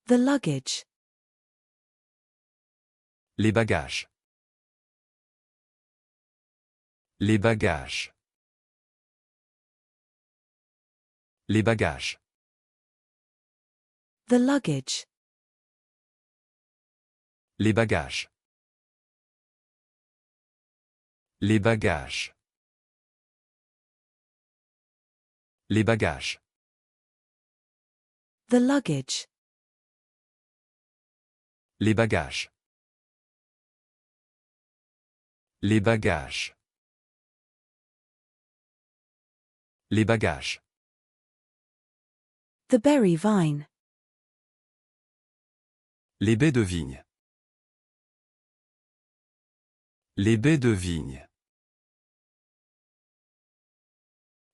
The luggage. Les bagages. Les bagages. Les bagages. The luggage. Les bagages. Les bagages. Les bagages. The luggage. Les bagages. Les bagages. Les bagages. The berry vine. Les baies de vigne. Les baies de vigne.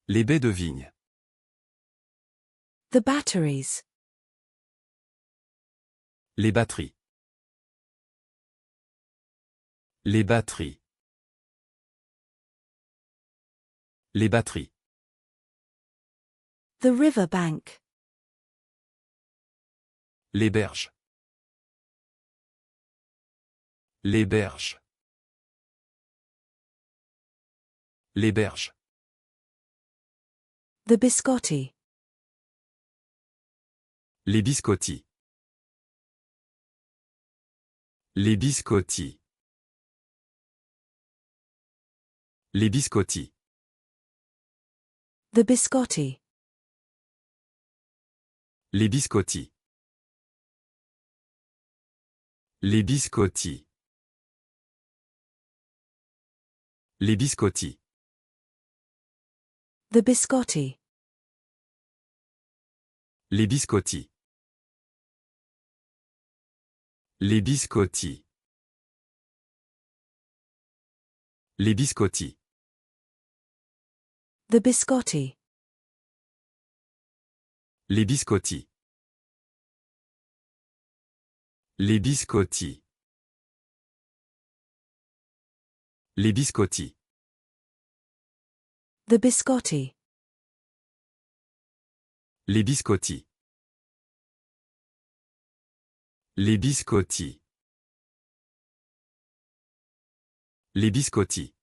Les baies de vigne. The batteries. Les batteries. Les batteries. Les batteries. The riverbank. Les berges. Les berges. Les berges. The biscotti. Les biscottis. Les biscottis. Les biscottis. The biscotti. Les biscottis. Les biscottis. Les biscottis. The biscotti. Les biscottis. Les biscottis. Les biscottis. The biscotti. Les biscottis. Les biscottis. Les biscottis. The biscotti. Les biscottis. Les biscottis. Les biscottis.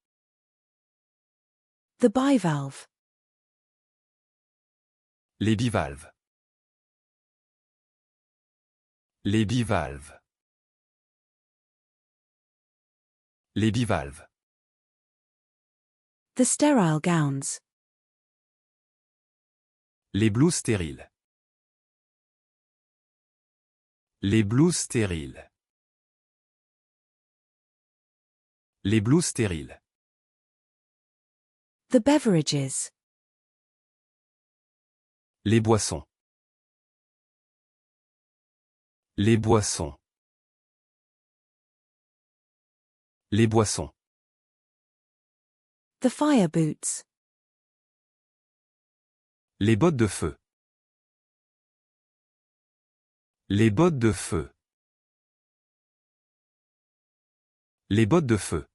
The bivalve. Les bivalves. Les bivalves. Les bivalves. The sterile gowns. Les blouses stériles. Les blouses stériles. Les blouses stériles. The beverages. Les boissons. Les boissons. Les boissons. The fire boots. Les bottes de feu. Les bottes de feu. Les bottes de feu.